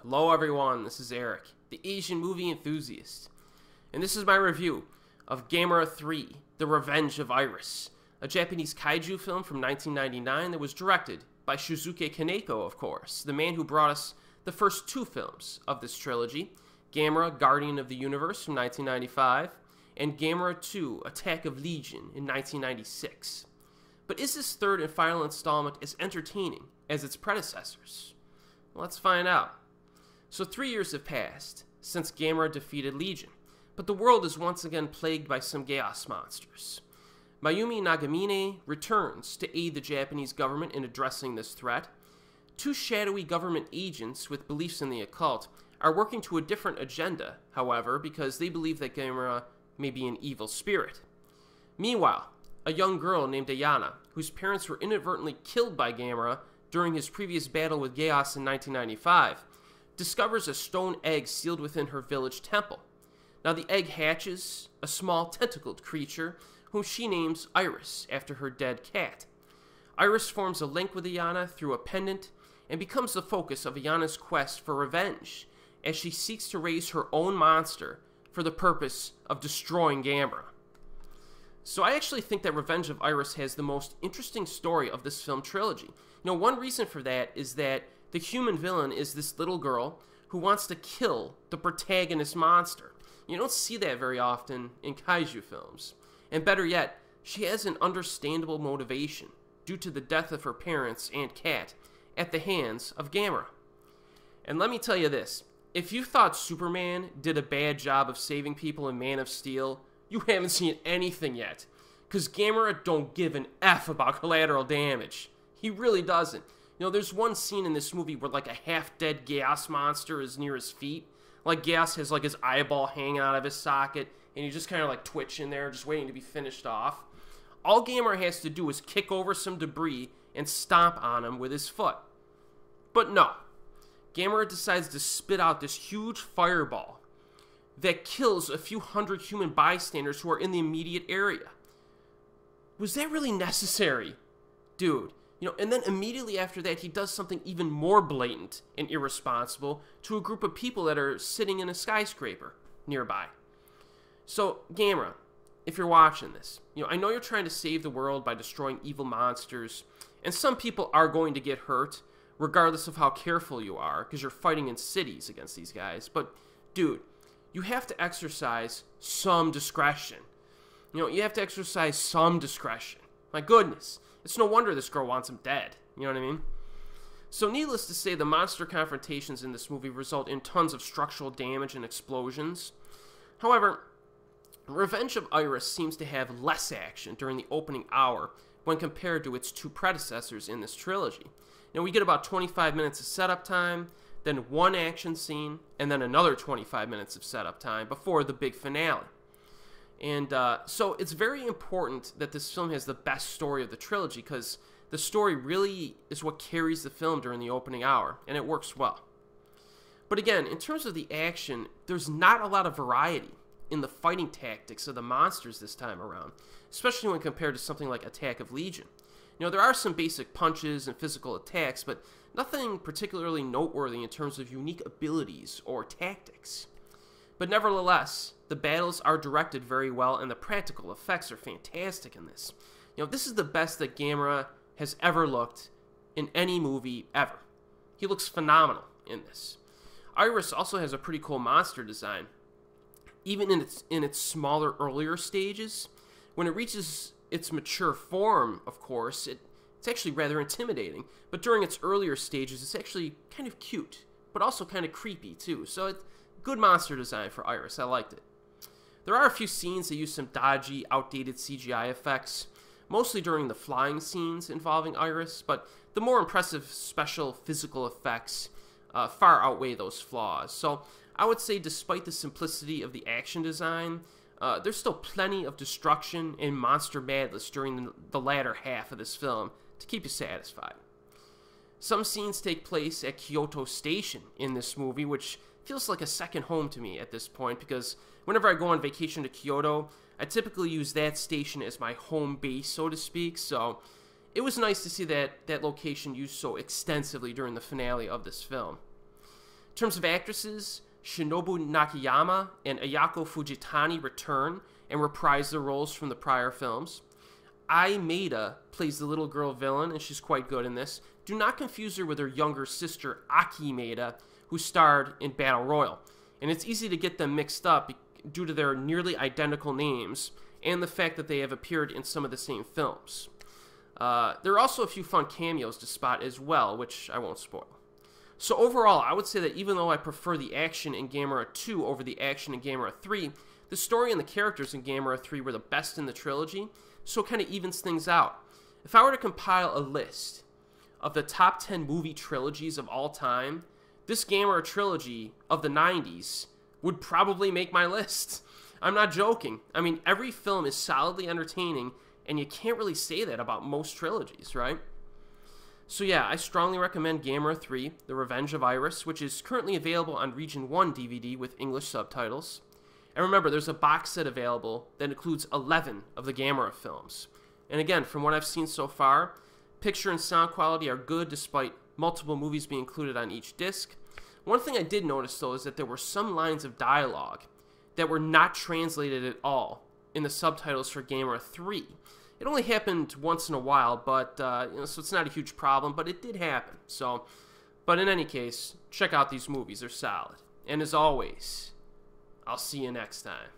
Hello everyone, this is Eric, the Asian movie enthusiast, and this is my review of Gamera 3, The Revenge of Iris, a Japanese kaiju film from 1999 that was directed by Shusuke Kaneko, of course, the man who brought us the first two films of this trilogy, Gamera, Guardian of the Universe from 1995, and Gamera 2, Attack of Legion in 1996. But is this third and final installment as entertaining as its predecessors? Let's find out. So 3 years have passed since Gamera defeated Legion, but the world is once again plagued by some chaos monsters. Mayumi Nagamine returns to aid the Japanese government in addressing this threat. Two shadowy government agents with beliefs in the occult are working to a different agenda, however, because they believe that Gamera may be an evil spirit. Meanwhile, a young girl named Ayana, whose parents were inadvertently killed by Gamera during his previous battle with Geass in 1995, discovers a stone egg sealed within her village temple. Now the egg hatches a small tentacled creature whom she names Iris after her dead cat. Iris forms a link with Ayana through a pendant and becomes the focus of Ayana's quest for revenge as she seeks to raise her own monster for the purpose of destroying Gamera. So I actually think that Revenge of Iris has the most interesting story of this film trilogy. One reason for that is that the human villain is this little girl who wants to kill the protagonist monster. You don't see that very often in kaiju films. And better yet, she has an understandable motivation due to the death of her parents and cat at the hands of Gamera. And let me tell you this, if you thought Superman did a bad job of saving people in Man of Steel, you haven't seen anything yet. Because Gamera don't give an F about collateral damage. He really doesn't. There's one scene in this movie where like a half-dead Geass monster is near his feet. Like Geass has like his eyeball hanging out of his socket, and he's just kind of like twitching there, just waiting to be finished off. All Gamera has to do is kick over some debris and stomp on him with his foot. But no. Gamera decides to spit out this huge fireball that kills a few hundred human bystanders who are in the immediate area. Was that really necessary? Dude. And then immediately after that, he does something even more blatant and irresponsible to a group of people that are sitting in a skyscraper nearby. So, Gamera, if you're watching this, I know you're trying to save the world by destroying evil monsters, and some people are going to get hurt, regardless of how careful you are, because you're fighting in cities against these guys. But, dude, you have to exercise some discretion. You have to exercise some discretion. My goodness. It's no wonder this girl wants him dead. You know what I mean? So needless to say, the monster confrontations in this movie result in tons of structural damage and explosions. However, Revenge of Iris seems to have less action during the opening hour when compared to its two predecessors in this trilogy. We get about 25 minutes of setup time, then one action scene, and then another 25 minutes of setup time before the big finale. And so it's very important that this film has the best story of the trilogy, because the story really is what carries the film during the opening hour, and it works well. But again, in terms of the action, there's not a lot of variety in the fighting tactics of the monsters this time around, especially when compared to something like Attack of Legion. There are some basic punches and physical attacks, but nothing particularly noteworthy in terms of unique abilities or tactics. But nevertheless, the battles are directed very well, and the practical effects are fantastic in this. This is the best that Gamera has ever looked in any movie ever. He looks phenomenal in this. Iris also has a pretty cool monster design. Even in its smaller, earlier stages, when it reaches its mature form, of course, it's actually rather intimidating. But during its earlier stages, it's actually kind of cute, but also kind of creepy too. So it's good monster design for Iris. I liked it. There are a few scenes that use some dodgy, outdated CGI effects, mostly during the flying scenes involving Iris, but the more impressive special physical effects far outweigh those flaws. So I would say despite the simplicity of the action design, there's still plenty of destruction and monster madness during the latter half of this film to keep you satisfied. Some scenes take place at Kyoto Station in this movie, which feels like a second home to me at this point, because whenever I go on vacation to Kyoto, I typically use that station as my home base, so to speak, so it was nice to see that location used so extensively during the finale of this film. In terms of actresses, Shinobu Nakayama and Ayako Fujitani return and reprise their roles from the prior films. Ai Maeda plays the little girl villain, and she's quite good in this. Do not confuse her with her younger sister, Aki Maeda, who starred in Battle Royale. And it's easy to get them mixed up due to their nearly identical names and the fact that they have appeared in some of the same films. There are also a few fun cameos to spot as well, which I won't spoil. So overall, I would say that even though I prefer the action in Gamera 2 over the action in Gamera 3, the story and the characters in Gamera 3 were the best in the trilogy, so it kind of evens things out. If I were to compile a list of the top 10 movie trilogies of all time, this Gamera trilogy of the 90s would probably make my list. I'm not joking. I mean, every film is solidly entertaining, and you can't really say that about most trilogies, right? So yeah, I strongly recommend Gamera 3, The Revenge of Iris, which is currently available on Region 1 DVD with English subtitles. And remember, there's a box set available that includes 11 of the Gamera films. And again, from what I've seen so far, picture and sound quality are good despite multiple movies being included on each disc. One thing I did notice, though, is that there were some lines of dialogue that were not translated at all in the subtitles for Gamera 3. It only happened once in a while, but so it's not a huge problem, but it did happen. But in any case, check out these movies. They're solid. And as always, I'll see you next time.